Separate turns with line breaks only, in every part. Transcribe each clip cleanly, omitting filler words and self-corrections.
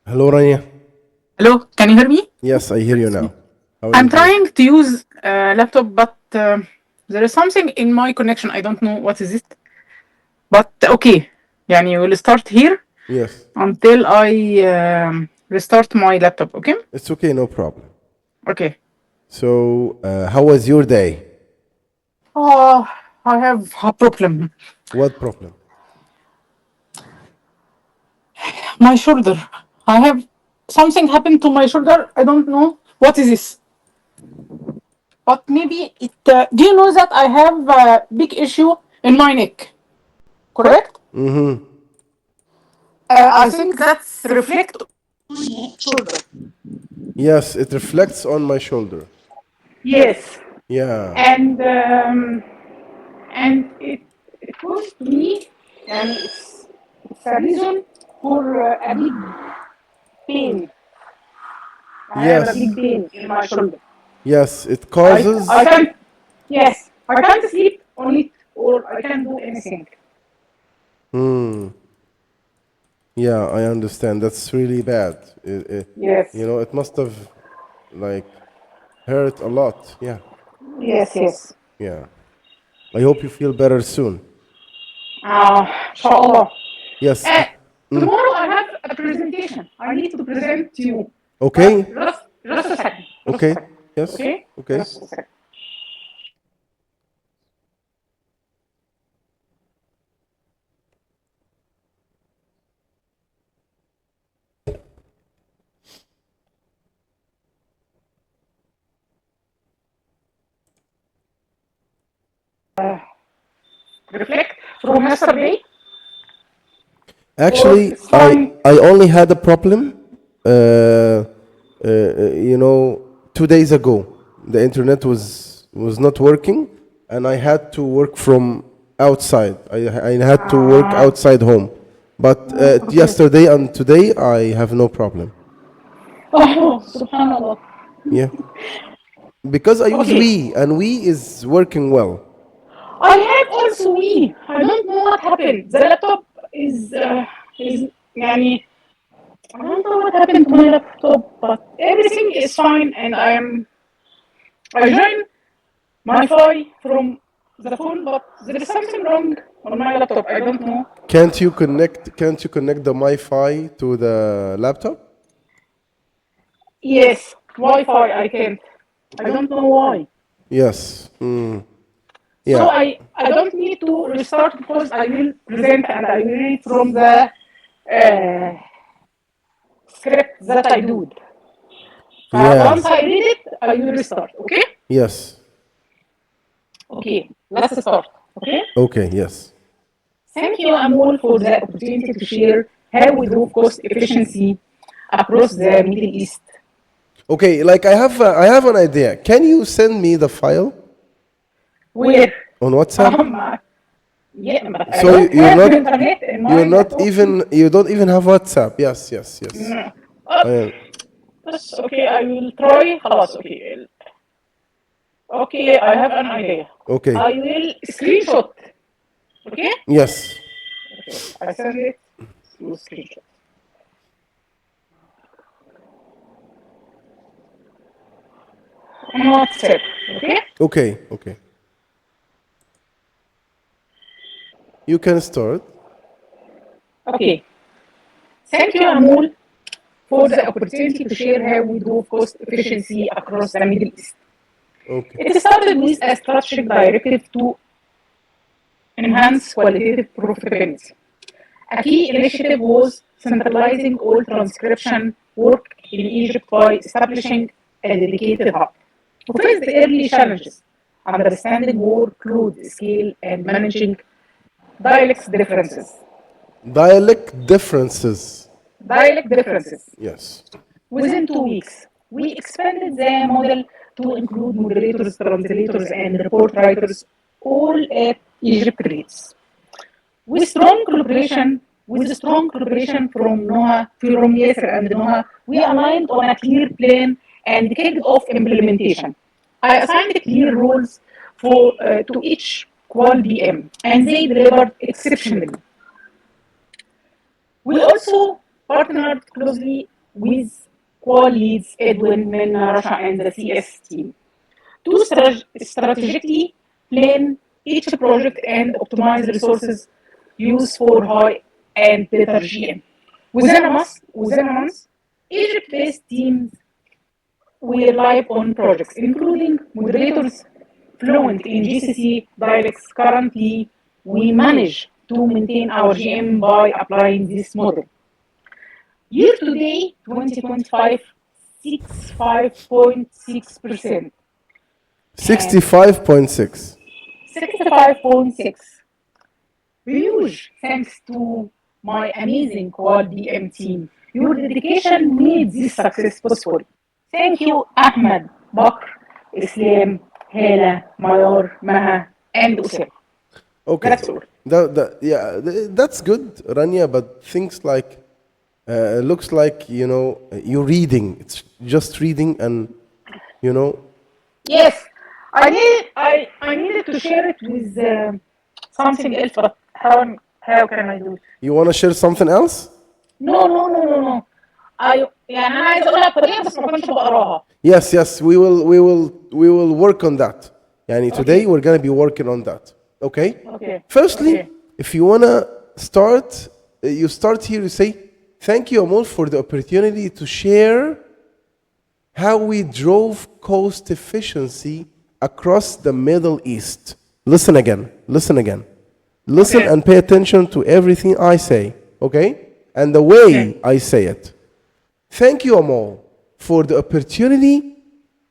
Hello, Rania.
Hello, can you hear me?
Yes, I hear you now. How are
I'm
you doing?
trying to use a laptop, but there is something in my connection. I don't know what is it. But okay, يعني we'll start here
Yes,
until I restart my laptop. Okay?
it's okay, no problem.
Okay.
So, how was your day?
Oh, I have a problem.
What problem?
My shoulder. I have something happened to my shoulder. I don't know what is this. But maybe it. Do you know that I have a big issue in my neck? Correct?
Mm-hmm.
I think that's reflect shoulder.
Yes, it reflects on my shoulder.
Yes,
Yeah.
and it was to me, and it's a reason for a big pain. I have a
Yes.
big pain in my shoulder.
Yes, it
I
causes.
can't. Yes, I can't sleep on it, or I can't do anything.
Hmm. Yeah, I understand. That's really bad.
Yes,
It must have like hurt a lot. Yeah.
yes.
Yeah. I hope you feel better soon.
Inshallah.
Yes.
Tomorrow I have a presentation. I need to present to you. But
Okay.
just a second. Just a
Okay.
second.
Yes.
Okay?
Okay.
Just a second. Reflect from yesterday.
Actually,
It's fine.
I only had a problem, 2 days ago. The internet was not working, and I had to work from outside. I had to work outside home. But yesterday and today, I have no problem.
Oh, subhanallah.
Yeah, because I use
Okay.
we, and we is working well.
I have also me. I don't know what happened. The laptop is يعني I don't know what happened to my laptop, but everything is fine, and I joined my file from the phone, but there is something wrong on my laptop. I don't know.
Can't you connect the Wi-Fi to the laptop?
Yes, Wi-Fi. I can't. I don't know why.
Yes.
So
Yeah.
I don't need to restart because I will present and I will read from the uh, script that I do.
Yeah.
Once I read it, I will restart. Okay?
Yes.
Okay. Let's start. Okay?
Okay. Yes.
Thank you, Amol, for the opportunity to share how we do cost efficiency across the Middle East.
Okay. Like I have an idea. Can you send me the file
Where?
on WhatsApp?
Yeah, but I
So
don't have internet in my laptop.
you don't even have WhatsApp. Yes. Yes. Yes.
No. Uh,
I,
That's okay, I will try. خلاص, okay. Okay, I have an idea.
okay.
I will screenshot. Okay?
Yes.
Okay, I send it to screenshot. On WhatsApp. Okay?
Okay. Okay. You can start.
Okay. Thank you, Amul, for the opportunity to share how we do cost efficiency across the Middle East.
Okay.
It started with a strategic directive to enhance qualitative profitability. A key initiative was centralizing all transcription work in Egypt by establishing a dedicated hub. We faced the early challenges, understanding workload scale and managing dialect differences.
Dialect differences.
Dialect differences.
Yes.
Within 2 weeks, we expanded the model to include moderators, translators, and report writers, all at Egypt rates. With strong collaboration from Yasser and Noah, we aligned on a clear plan and kicked off implementation. I assigned clear roles to each qual BM, and they delivered exceptionally. We also partnered closely with qual leads Edwin, Minna, Rasha, and the CS team to strategically plan each project and optimize resources use for high and better GM. Within a month, Egypt-based teams were live on projects, including moderators fluent in GCC dialects. Currently, we manage to maintain our GM by applying this model. Year to date, 2025, 65.6%.
65.6.
65.6. Huge thanks to my amazing Quad DM team. Your dedication made this success possible. Thank you, Ahmed, Bakr, Islam, Hala, Mayar, Maha, and Usam.
Okay.
That's all.
That's good, Rania, but things like, looks like, you know, you're reading. It's just reading and, you know.
Yes, I needed to share it with something else, but how can I do it?
You want to share something else?
No. يعني أنا عايزة أقولها بطريقة بس ما كنتش بقراها.
Yes, we will work on that. Yani today we're going to be working on that. Okay?
Okay.
Firstly,
Okay.
if you want to start, you start here, you say, thank you, Amol, for the opportunity to share how we drove cost efficiency across the Middle East. Listen again. Listen
Okay.
and pay attention to everything I say, okay? And the way I say it. Thank you, Amol, for the opportunity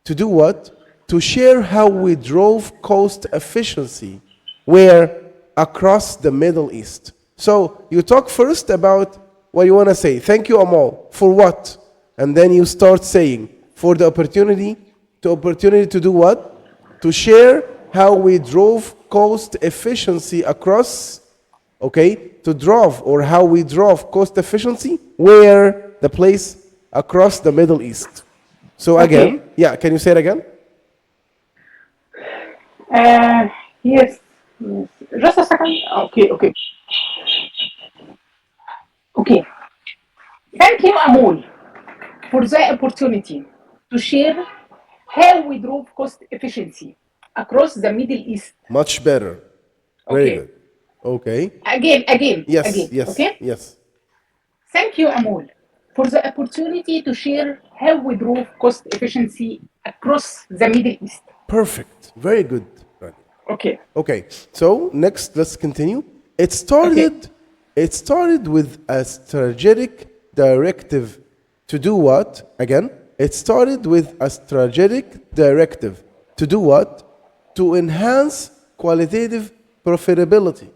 to do what? To share how we drove cost efficiency where across the Middle East. So you talk first about what you want to say. Thank you, Amol, for what? And then you start saying, for the opportunity to do what? To share how we drove cost efficiency across, okay? To drove, or how we drove cost efficiency where? The place across the Middle East. So again,
Okay.
can you say it again?
Yes. Just a second. Okay. Thank you, Amol, for the opportunity to share how we drove cost efficiency across the Middle East.
Much better. Very
Okay.
good. Okay.
Again.
Yes.
Okay. Thank you, Amol, for the opportunity to share how we drove cost efficiency across the Middle East.
Perfect. Very good, Rani.
Okay.
Okay. So next, let's continue. It started with a strategic directive to do what? Again, it started with a strategic directive to do what? To enhance qualitative profitability.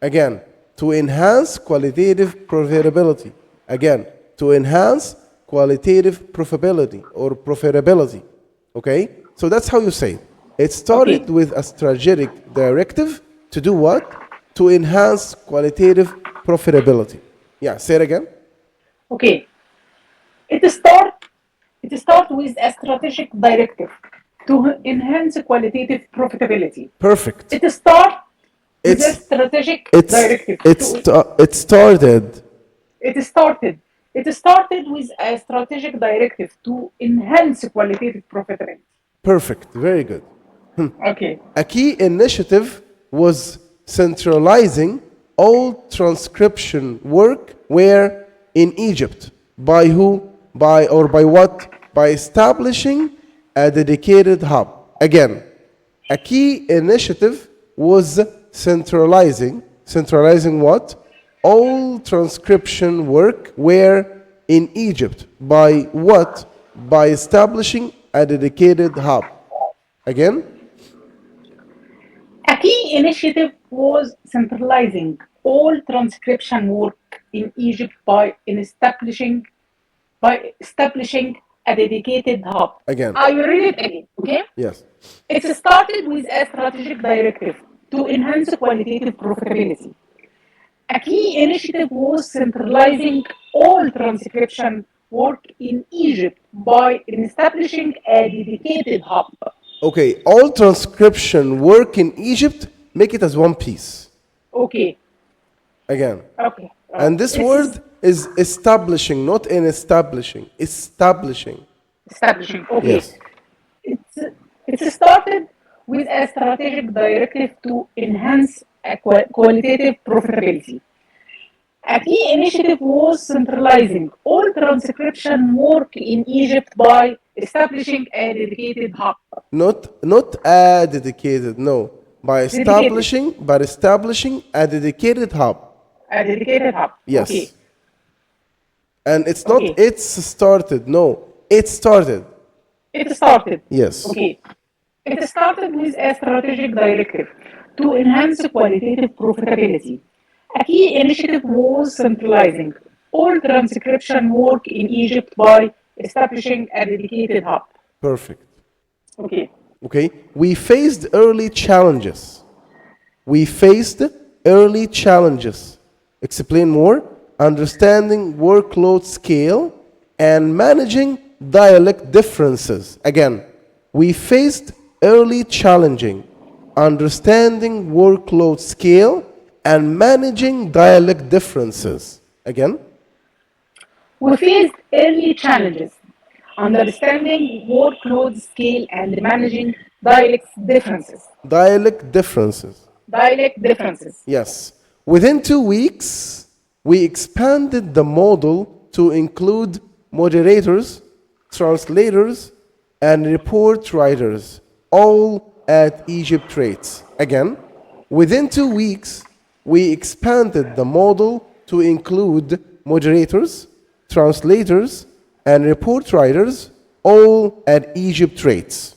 Again, to enhance qualitative profitability. Again, to enhance qualitative profitability or profitability. Okay? So that's how you say it. It started with a strategic directive to do what? To enhance qualitative profitability. Yeah, say it again.
Okay. It start with a strategic directive to enhance qualitative profitability.
Perfect.
It start with a
It's
strategic
it's
directive.
it started.
It started with a strategic directive to enhance qualitative profitability.
Perfect. Very good.
Okay.
A key initiative was centralizing all transcription work where in Egypt. By who? By what? By establishing a dedicated hub. Again, a key initiative was centralizing what? All transcription work where in Egypt. By what? By establishing a dedicated hub. Again?
A key initiative was centralizing all transcription work in Egypt by establishing a dedicated hub.
Again.
I will read it again, okay?
Yes.
It started with a strategic directive to enhance qualitative profitability. A key initiative was centralizing all transcription work in Egypt by establishing a dedicated hub.
Okay, all transcription work in Egypt, make it as one piece.
Okay.
Again.
Okay.
And this word is establishing, not in establishing. Establishing.
Establishing. Okay.
Yes.
It's started with a strategic directive to enhance a qualitative profitability. A key initiative was centralizing all transcription work in Egypt by establishing a dedicated hub.
Not a dedicated, no.
Dedicated.
By establishing a dedicated hub.
A dedicated hub.
Yes.
Okay.
And it's not
Okay.
it's started, no. It started.
It started.
Yes.
Okay. It started with a strategic directive to enhance qualitative profitability. A key initiative was centralizing all transcription work in Egypt by establishing a dedicated hub.
Perfect.
Okay.
Okay? We faced early challenges. We faced early challenges. Explain more. Understanding workload scale and managing dialect differences. Again, we faced early challenging, understanding workload scale and managing dialect differences. Again,
We faced early challenges, understanding workload scale and managing dialect differences.
dialect differences.
Dialect differences.
Yes. Within 2 weeks, we expanded the model to include moderators, translators, and report writers, all at Egypt rates. Again, within 2 weeks, we expanded the model to include moderators, translators, and report writers, all at Egypt rates.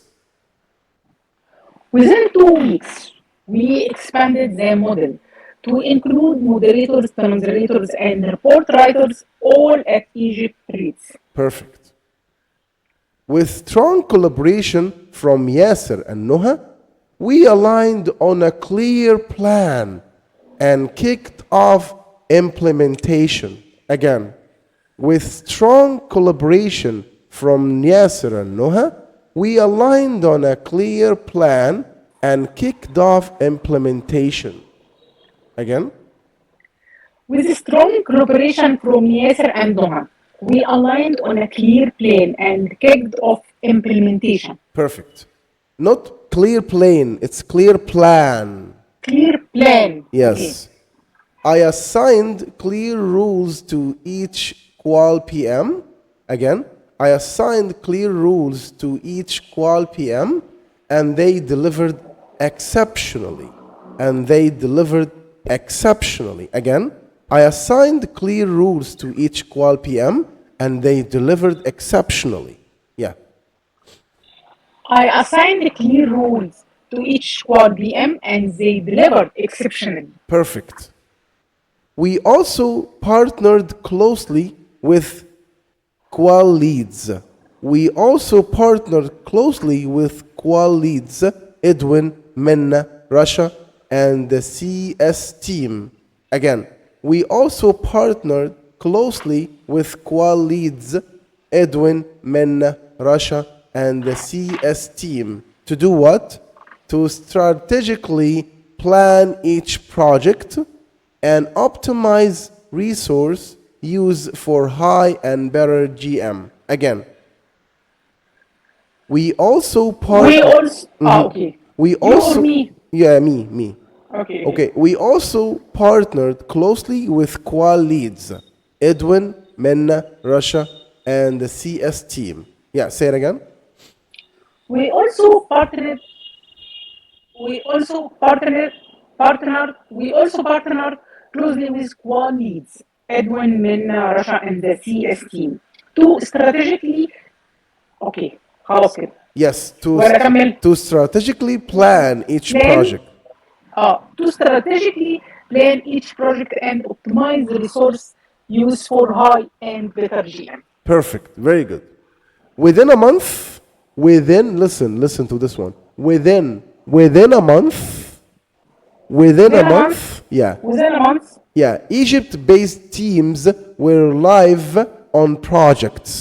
Within 2 weeks, we expanded the model to include moderators, translators, and report writers, all at Egypt rates.
Perfect. With strong collaboration from Yasser and Noha, we aligned on a clear plan and kicked off implementation. Again, with strong collaboration from Yasser and Noha, we aligned on a clear plan and kicked off implementation. Again,
With strong cooperation from Yasser and Noha, we aligned on a clear plan and kicked off implementation.
perfect. Not clear plan, it's clear plan.
Clear plan.
Yes. I assigned clear rules to each qual PM. Again, I assigned clear rules to each qual PM and they delivered exceptionally. And they delivered exceptionally. Again, I assigned clear rules to each qual PM and they delivered exceptionally. Yeah.
I assigned clear rules to each squad PM and they delivered exceptionally.
Perfect. We also partnered closely with qual leads. We also partnered closely with qual leads, Edwin, Minna, Russia, and the CS team. Again, we also partnered closely with qual leads, Edwin, Minna, Russia, and the CS team. To do what? To strategically plan each project and optimize resource use for high and better GM. Again, we also
We also, okay.
we
You
also
or me?
yeah me.
Okay.
Okay, we also partnered closely with qual leads, Edwin, Minna, Russia, and the CS team. Yeah, say it again.
We also partnered. We also partnered closely with Qual leads, Edwin, Minna, Russia, and the CS team to strategically. Okay, خلاص كده.
Yes,
ولا أكمل؟
to strategically plan each
Plan.
project.
To strategically plan each project and optimize the resource use for high and better GM.
Perfect, very good. Within a month, listen to this one. Within a month,
Within a month,
yeah, Egypt-based teams were live on projects.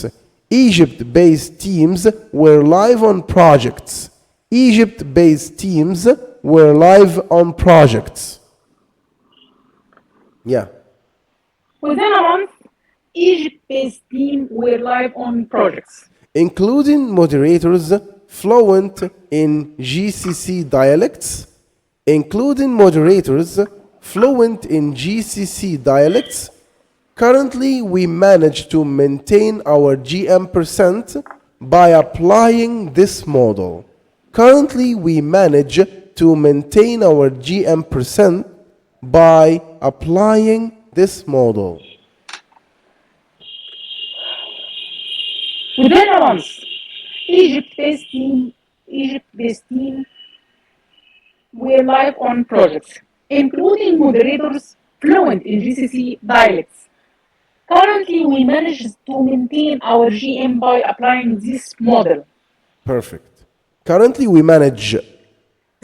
Egypt-based teams were live on projects. Egypt-based teams were live on projects. Yeah.
Within a month, Egypt-based team were live on projects,
including moderators fluent in GCC dialects, including moderators fluent in GCC dialects. Currently, we manage to maintain our GM percent by applying this model. Currently, we manage to maintain our GM percent by applying this model.
within a month, Egypt-based team were live on projects, including moderators fluent in GCC dialects. Currently, we managed to maintain our GM by applying this model.
Perfect. Currently, we manage,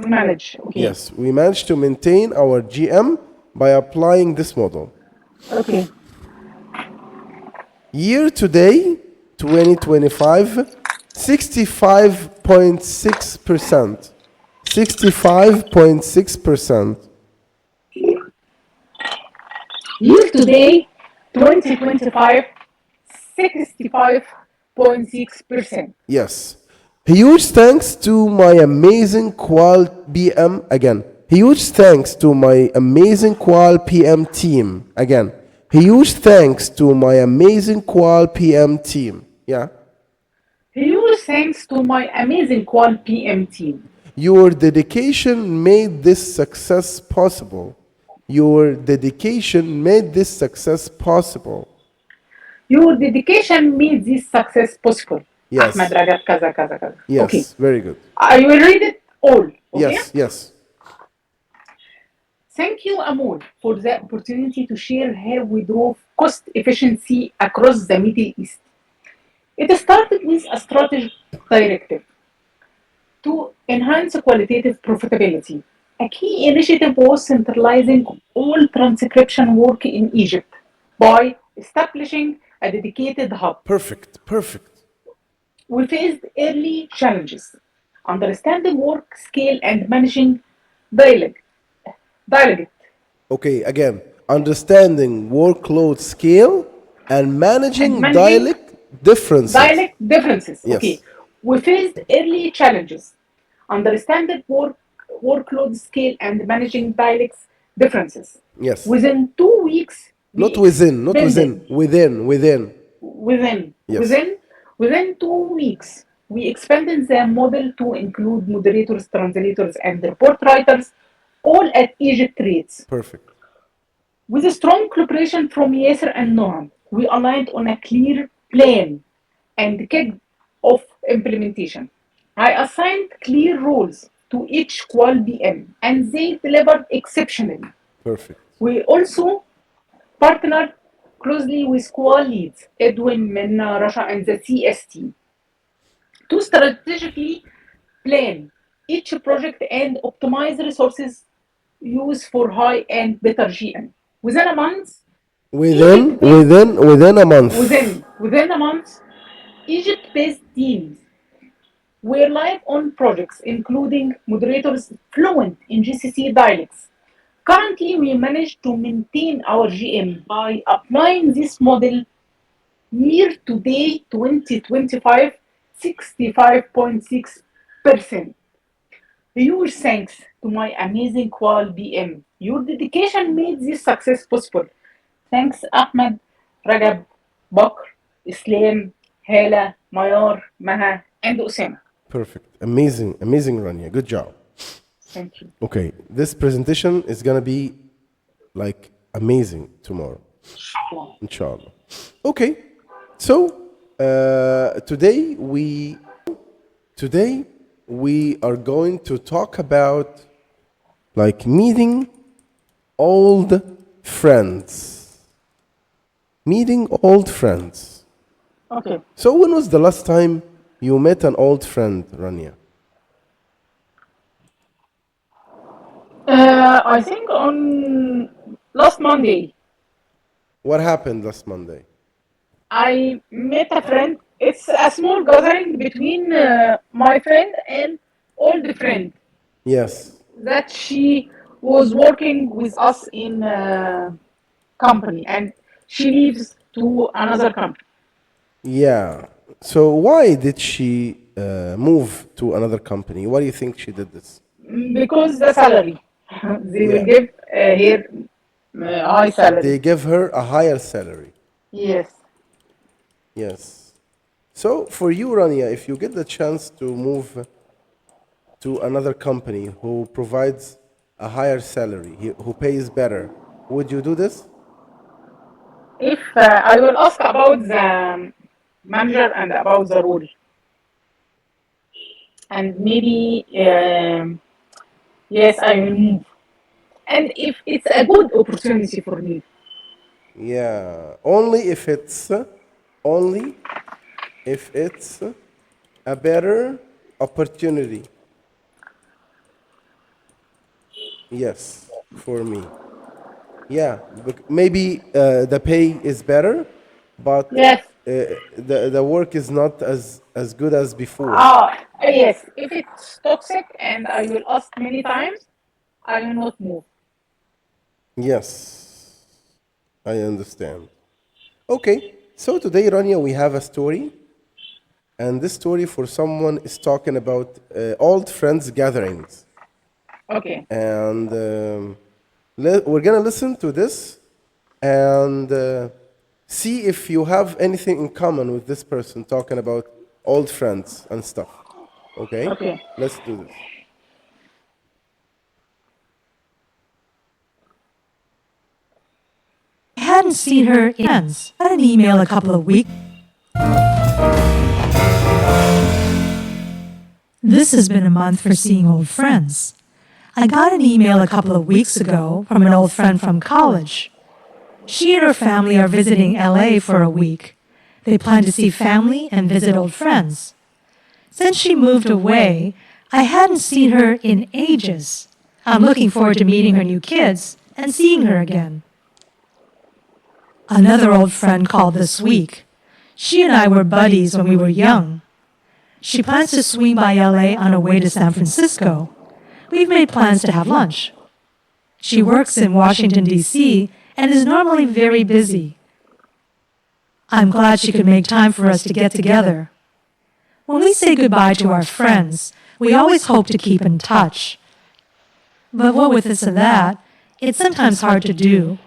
Okay.
yes, we manage to maintain our GM by applying this model.
Okay.
Year to date, 2025, 65.6%. 65.6%.
Year to date, 2025, 65.6%.
Yes. Huge thanks to my amazing Qual PM again. Huge thanks to my amazing Qual PM team again. Huge thanks to my amazing Qual PM team. Yeah.
Huge thanks to my amazing Qual PM team.
Your dedication made this success possible. Your dedication made this success possible.
Your dedication made this success possible.
Yes.
Ahmed Rajab, kaza, kaza, kaza.
Yes,
Okay.
very good.
I will read it all. Okay?
Yes, yes.
Thank you, Amol, for the opportunity to share how we drove cost efficiency across the Middle East. It started with a strategic directive to enhance qualitative profitability. A key initiative was centralizing all transcription work in Egypt by establishing a dedicated hub.
Perfect, perfect.
We faced early challenges, understanding work scale and managing dialect.
Okay, again, understanding workload scale and managing dialect differences.
Dialect differences.
Yes.
Okay. We faced early challenges, understanding workload scale and managing dialects differences.
Yes.
Within 2 weeks,
Not within, within. Yes.
Within 2 weeks, we expanded the model to include moderators, translators, and report writers, all at Egypt rates.
Perfect.
With a strong collaboration from Yasser and Noam, we aligned on a clear plan and kicked off implementation. I assigned clear roles to each Qual BM, and they delivered exceptionally.
Perfect.
We also partnered closely with Qual leads, Edwin, Minna, Rasha, and the CS team to strategically plan each project and optimize resources used for high and better GM. Within a month,
Within a month.
within a month, Egypt-based teams were live on projects including moderators fluent in GCC dialects. Currently, we managed to maintain our GM by applying this model year to date 2025, 65.6%. Huge thanks to my amazing Qual BM. Your dedication made this success possible. Thanks Ahmed, Rajab, Bakr, Islam, Hala, Mayar, Maha, and Osama.
Perfect. Amazing, amazing, Rania. Good job.
Thank you.
Okay, this presentation is gonna be like amazing tomorrow. Inshallah. Okay, so today we are going to talk about like meeting old friends. Meeting old friends.
Okay.
So when was the last time you met an old friend, Rania?
I think on last Monday,
What happened last Monday?
I met a friend. It's a small gathering between my friend and old friend
Yes.
that she was working with us in company, and she lives to another company.
Yeah. So why did she move to another company? Why do you think she did this?
Because the salary. They will
Yeah.
give her high salary.
They give her a higher salary.
Yes.
Yes. So for you, Rania, if you get the chance to move to another company who provides a higher salary, who pays better, would you do this?
If I will ask about the manager and about the role, and maybe yes, I will move. And if it's a good opportunity for me,
Yeah. Only if it's a better opportunity. Yes, for me. Yeah, maybe the pay is better, but
yes.
the work is not as good as before.
Yes. If it's toxic and I will ask many times, I will not move.
Yes, I understand. Okay, so today, Rania, we have a story, and this story for someone is talking about old friends gatherings,
Okay.
and we're gonna listen to this and see if you have anything in common with this person talking about old friends and stuff. Okay?
Okay.
Let's do this.
I hadn't seen her in months. I got an email a couple of weeks. This has been a month for seeing old friends. I got an email a couple of weeks ago from an old friend from college. She and her family are visiting LA for a week. They plan to see family and visit old friends. Since she moved away, I hadn't seen her in ages. I'm looking forward to meeting her new kids and seeing her again. Another old friend called this week. She and I were buddies when we were young. She plans to swing by LA on her way to San Francisco. We've made plans to have lunch. She works in Washington, D.C., and is normally very busy. I'm glad she could make time for us to get together. When we say goodbye to our friends, we always hope to keep in touch. But what with this and that, it's sometimes hard to do.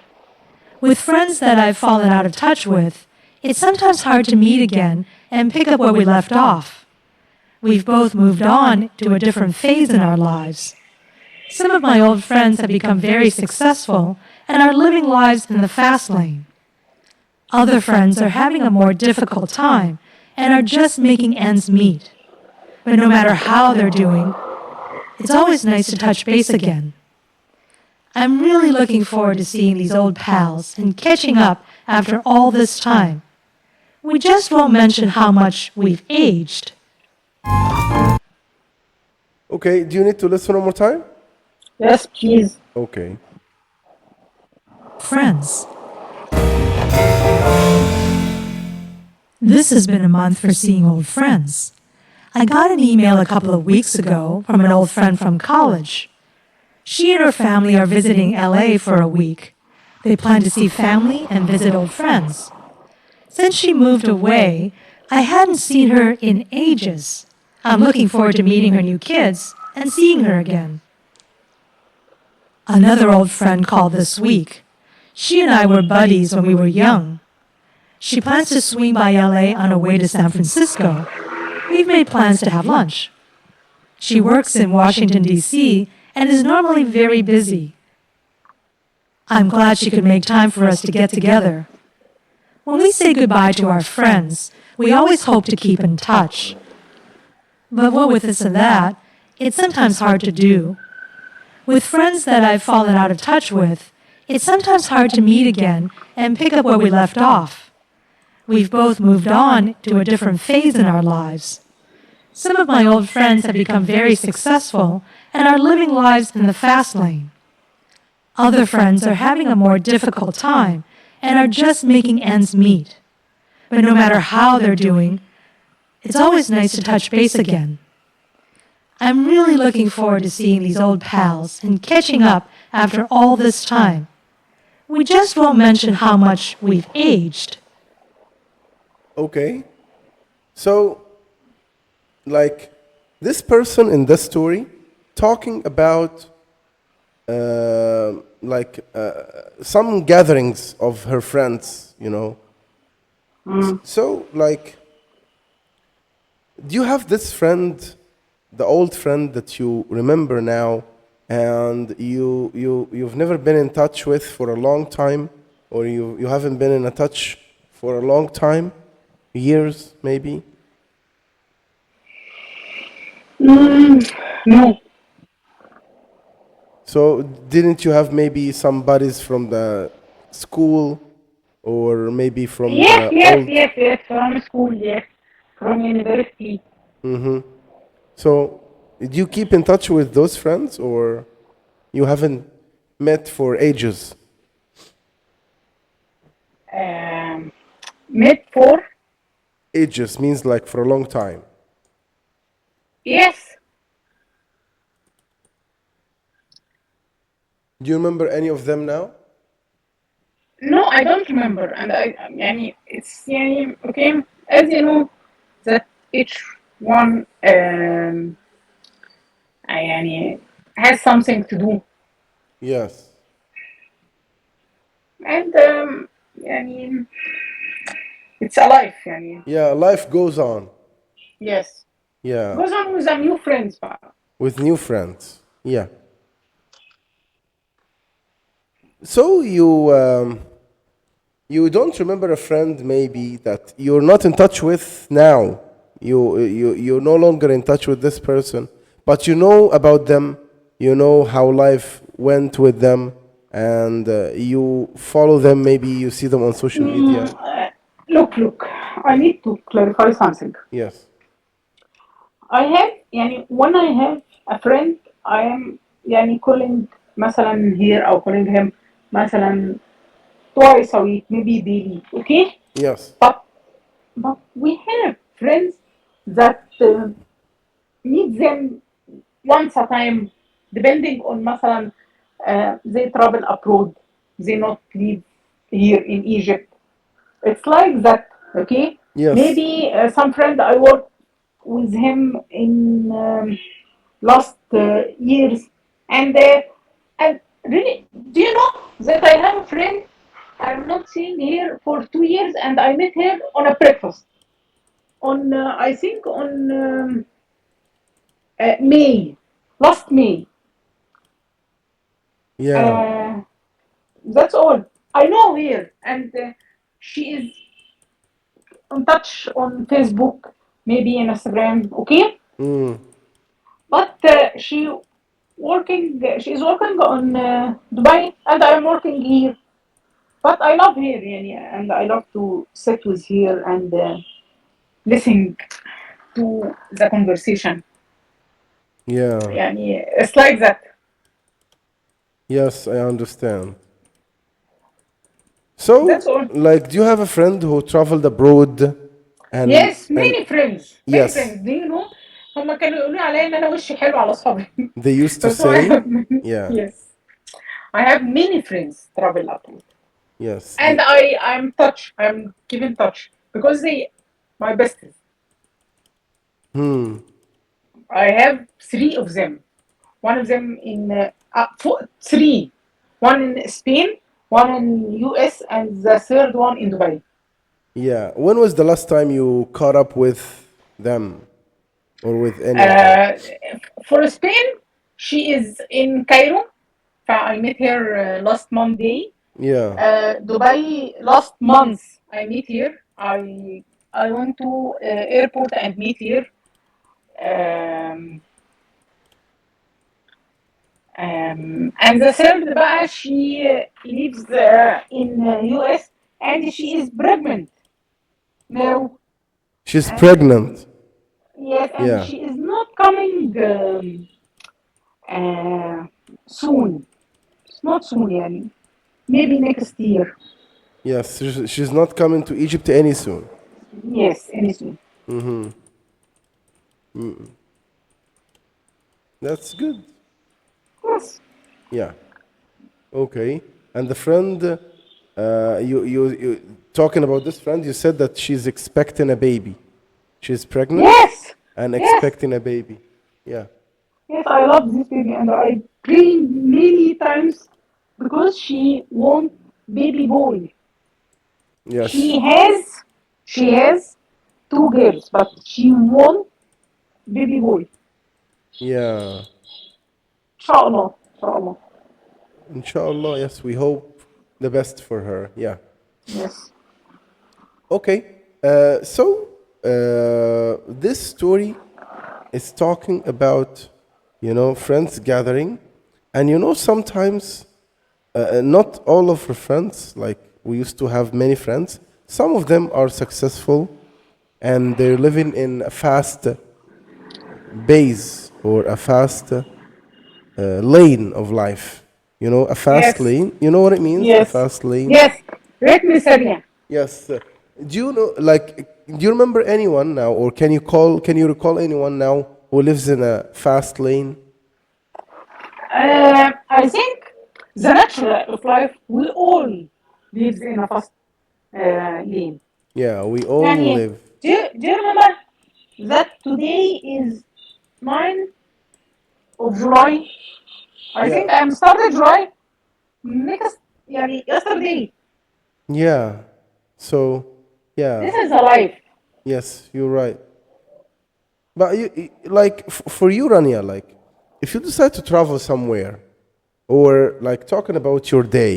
With friends that I've fallen out of touch with, it's sometimes hard to meet again and pick up where we left off. We've both moved on to a different phase in our lives. Some of my old friends have become very successful and are living lives in the fast lane. Other friends are having a more difficult time and are just making ends meet. But no matter how they're doing, it's always nice to touch base again. I'm really looking forward to seeing these old pals and catching up after all this time. We just won't mention how much we've aged.
Okay, do you need to listen one more time?
Yes, please.
Okay.
Friends. This has been a month for seeing old friends. I got an email a couple of weeks ago from an old friend from college. She and her family are visiting LA for a week. They plan to see family and visit old friends. Since she moved away, I hadn't seen her in ages. I'm looking forward to meeting her new kids and seeing her again. Another old friend called this week. She and I were buddies when we were young. She plans to swing by LA on her way to San Francisco. We've made plans to have lunch. She works in Washington, D.C., and is normally very busy. I'm glad she could make time for us to get together. When we say goodbye to our friends, we always hope to keep in touch. But what with this and that, it's sometimes hard to do. With friends that I've fallen out of touch with, it's sometimes hard to meet again and pick up where we left off. We've both moved on to a different phase in our lives. Some of my old friends have become very successful and are living lives in the fast lane. Other friends are having a more difficult time and are just making ends meet. But no matter how they're doing, it's always nice to touch base again. I'm really looking forward to seeing these old pals and catching up after all this time. We just won't mention how much we've aged.
Okay. So, like, this person in this story talking about some gatherings of her friends, you know. So, like, do you have this friend, the old friend that you remember now, and you've never been in touch with for a long time, or you haven't been in a touch for a long time, years maybe?
No.
So didn't you have maybe some buddies from the school, or maybe from
Yes,
the
yes,
old?
yes, yes. From school, yes. From university.
So did you keep in touch with those friends, or you haven't met for ages?
Met for.
Ages means like for a long time.
Yes.
Do you remember any of them now?
No, I don't remember. And يعني it's يعني okay, as you know that each one يعني has something to do,
Yes.
and يعني it's a life يعني.
Yeah, life goes on.
Yes.
Yeah,
Goes on with the new friends بقى.
with new friends. Yeah. So you don't remember a friend maybe that you're not in touch with now. You're no longer in touch with this person, but you know about them. You know how life went with them, and you follow them. Maybe you see them on social media.
Look, I need to clarify something.
Yes.
I have يعني when I have a friend I am يعني calling مثلا here أو calling him مثلا twice a week, maybe daily, okay?
Yes.
But we have friends that meet them once a time, depending on مثلا they travel abroad, they not live here in Egypt. It's like that, okay?
Yes.
Maybe some friend I work with him in last years, and really, do you know that I have a friend I'm not seeing here for 2 years, and I met her on a breakfast on I think on May, last May.
Yeah.
Uh, that's all. I know her, and she is in touch on Facebook, maybe in Instagram. Okay, but she is working on Dubai, and I am working here. But I love her, يعني, and I love to sit with her and listen to the conversation.
Yeah.
يعني, it's like that.
Yes, I understand. So,
That's all.
like, do you have a friend who traveled abroad
Yes,
and
many friends, many
yes,
friends. Do you know? هما كانوا يقولوا عليا ان انا وشي حلو على اصحابي.
they used to
So I
say,
have many,
yeah,
yes, I have many friends travel abroad,
yes,
and I'm keeping touch because they my besties. I have three of them. One of them in three, one in Spain, one in US, and the third one in Dubai.
yeah. When was the last time you caught up with them or with any of them?
Uh, for Spain, she is in Cairo. I met her last Monday.
Yeah,
Dubai last month. I meet here. I went to airport and meet here. Um, and the third بقى she lives in US, and she is pregnant now.
she's
And
pregnant.
yes, and
Yeah,
she is not coming soon. It's not soon يعني. Maybe next year.
yes. She's not coming to Egypt any soon.
Yes, any soon.
That's good.
Yes.
Yeah. Okay. And the friend you talking about this friend, you said that she's expecting a baby. She's pregnant
Yes.
and
Yes.
expecting a baby. Yeah.
Yes, I love this baby, and I pray many times because she want baby boy.
Yes.
She has two girls, but she want baby boy.
Yeah.
Inshallah, inshallah.
Inshallah, yes, we hope the best for her. Yeah.
Yes.
Okay. So this story is talking about, friends gathering. And sometimes not all of our friends, like we used to have many friends, some of them are successful and they're living in a fast base or a fast lane of life. A fast
Yes.
lane. You know what it means? A
Yes.
fast lane.
Yes. رتم سريع.
Yes. Do you know, do you remember anyone now, or can you recall anyone now who lives in a fast lane?
I think the nature of life, we all lives in a fast lane.
Yeah, we all
يعني,
live.
do you remember that today is 9 of July? I think I'm started July next, يعني yesterday.
Yeah. So, yeah.
This is a life.
Yes, you're right. But for you, Rania, if you decide to travel somewhere, or talking about your day,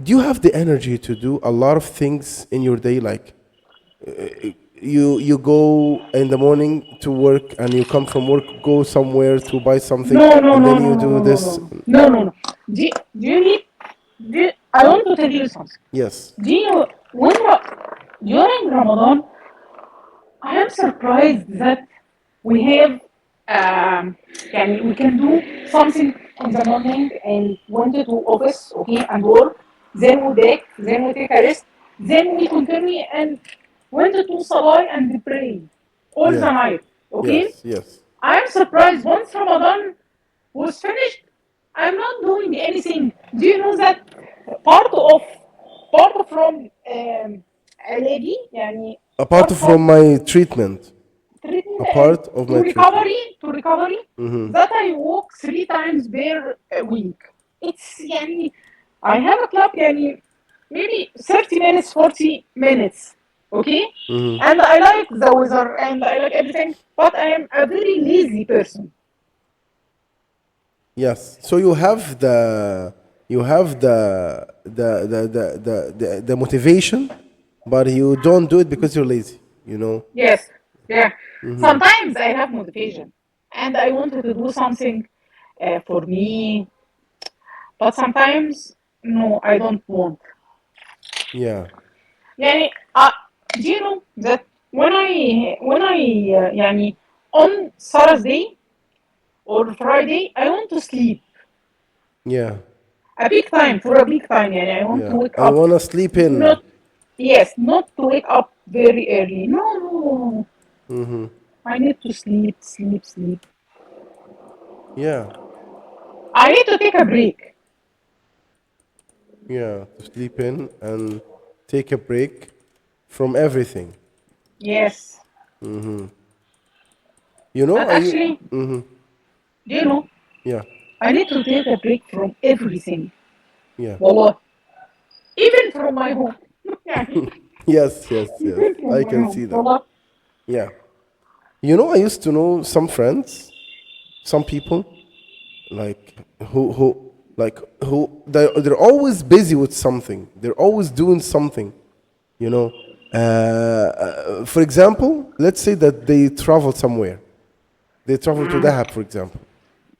do you have the energy to do a lot of things in your day? You go in the morning to work and you come from work, go somewhere to buy something,
No,
and then you do this.
No. Do you need? I want to tell you something.
Yes.
Do you know during Ramadan, I am surprised that we have يعني we can do something in the morning and went to office, okay, and work, then we back, then we take a rest, then we continue and went to Salah and pray all the
Yeah.
night, okay?
Yes.
I'm surprised once Ramadan was finished, I'm not doing anything. Do you know that part from علاجي يعني
Apart
part
from
from
my treatment,
treatment
a
and
part of my treatment.
to recovery that I walk 3 times per week. It's يعني I have a club يعني maybe 30 minutes, 40 minutes. Okay? And I like the weather and I like everything, but I am a very lazy person.
Yes. So you have the motivation, but you don't do it because you're lazy.
Yes. Yeah. Sometimes I have motivation and I wanted to do something for me, but sometimes no, I don't want.
Yeah.
يعني do you know that when I يعني on Thursday or Friday I want to sleep
Yeah.
a big time for a big time يعني I want to
Yeah.
wake
I
up
wanna sleep in.
not to wake up very early. No. I need to sleep.
Yeah.
I need to take a break.
Yeah. To sleep in and take a break from everything.
Yes. But
Are
actually, do you know,
Yeah.
I need to take a break from everything.
Yeah.
والله. Even from my home. يعني
Yes.
even from
I
my
can
home.
see that.
والله.
Yeah. I used to know some friends, some people, they're always busy with something. They're always doing something. For example, let's say that they travel somewhere. They travel to Dahab, for example.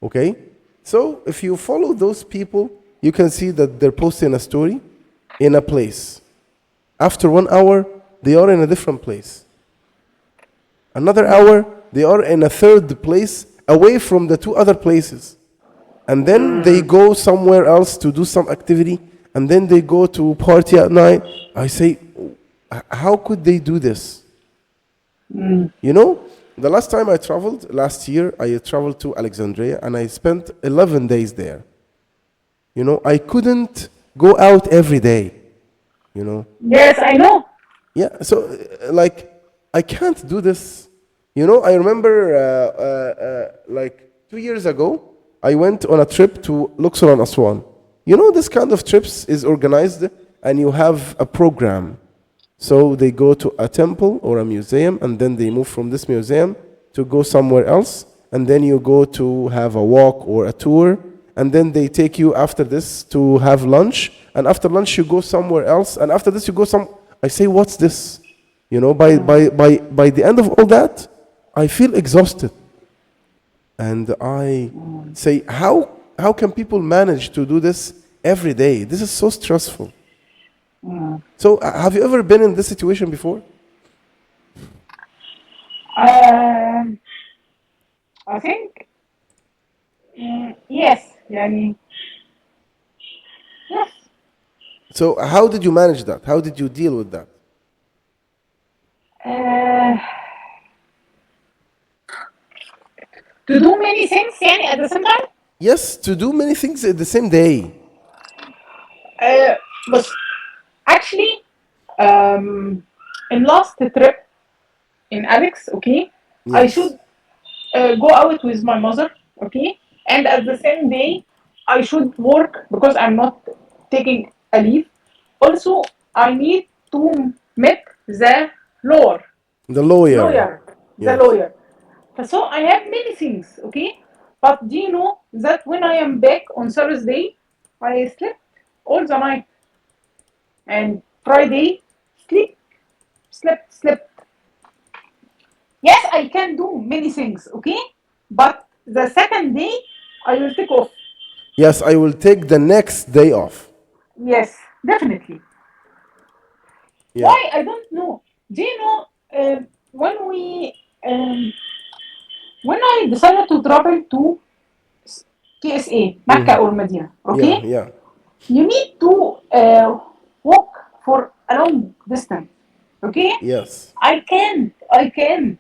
Okay? So if you follow those people, you can see that they're posting a story in a place. After 1 hour, they are in a different place. Another hour, they are in a third place away from the two other places. And then they go somewhere else to do some activity, and then they go to party at night. I say, how could they do this? The last time I traveled, last year, I traveled to Alexandria, and I spent 11 days there. I couldn't go out every day. you know.
Yes, I know.
Yeah, so like I can't do this. You know, I remember like 2 years ago, I went on a trip to Luxor and Aswan. You know, this kind of trips is organized and you have a program. So they go to a temple or a museum and then they move from this museum to go somewhere else. And then you go to have a walk or a tour. And then they take you after this to have lunch. And after lunch, you go somewhere else. And after this, you go I say, what's this? You know, by the end of all that, I feel exhausted. And I say, how can people manage to do this every day? This is so stressful. So have you ever been in this situation before?
I think yes. يعني yes.
So how did you manage that? How did you deal with that?
To do many things يعني at the same time.
Yes, to do many things at the same day.
But actually, in last trip in Alex, okay, I
Yes.
should go out with my mother, okay, and at the same day I should work because I'm not taking a leave. Also, I need to meet the lawyer,
The lawyer.
the
Yes.
lawyer. So I have many things, okay, but do you know that when I am back on Thursday, I slept all the night, and Friday slept. Yes, I can do many things, okay? But the second day, I will take off.
Yes, I will take the next day off.
Yes, definitely.
Yeah.
Why? I don't know. Do you know when when I decided to travel to KSA, Mecca or Medina, okay?
Yeah.
You need to walk for a long distance, okay?
Yes.
I can.
I couldn't.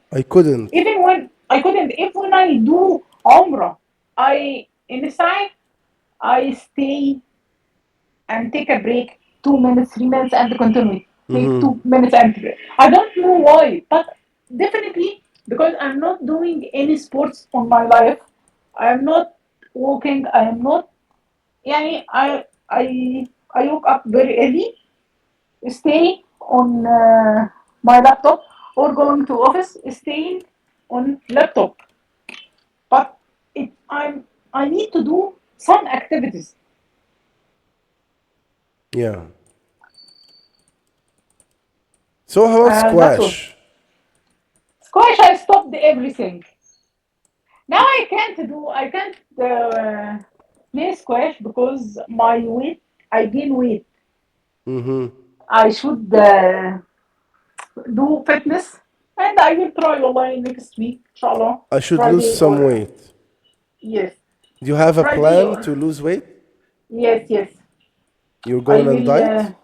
Even when I couldn't, if when I do Umrah, I inside I stay and take a break, 2 minutes, 3 minutes, and continue. Take 2 minutes and break. I don't know why, but definitely because I'm not doing any sports on my life. I am not walking. I am not. Yani I woke up very early, stay on my laptop, or going to office, staying on laptop. But I need to do some activities.
Yeah. So how about
That's all.
squash?
Squash, I stopped everything. Now I can't play squash because my weight, I gain weight. I should do fitness, and I will try والله next week, inshallah.
I should lose
Friday
some
or
weight.
yes,
Do you have a
Friday
plan
or
to lose weight?
yes.
You're
I
going on
will.
diet?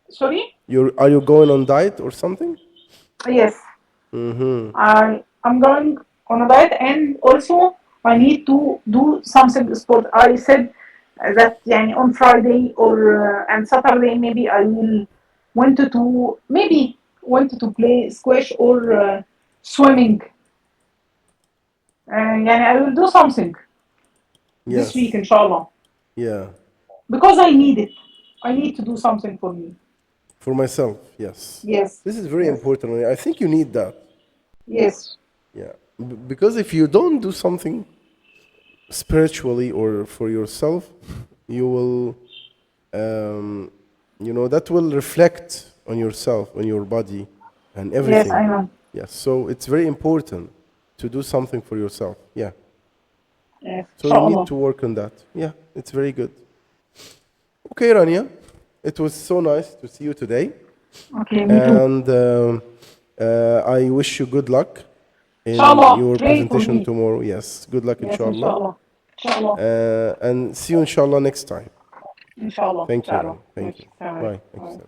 Sorry.
Are you going on diet or something?
Yes. I'm going on a diet, and also I need to do something sport. I said that يعني on Friday or and Saturday maybe I will want to play squash or swimming. يعني I will do something this week
Yes.
inshallah
Yeah.
because I need it. I need to do something for me.
For myself, yes.
Yes.
This is very
Yes.
important. I think you need that.
Yes.
Yeah. Because if you don't do something spiritually or for yourself, you will, that will reflect on yourself, on your body, and
Yes,
everything.
I know.
Yes. So it's very important to do something for yourself. Yeah.
Yes.
So you need
Inshallah.
to work on that. Yeah, it's very good. Okay, Rania, it was so nice to see you today.
Okay, me too.
And I wish you good luck in
Inshallah.
your
Pray for
presentation
me.
tomorrow. Yes, good luck,
Yes,
inshallah.
inshallah. Inshallah.
And see you, inshallah, next time.
Inshallah.
Thank you,
Inshallah.
Rania. Thank you.
Bye.
Bye. Thank you, sir.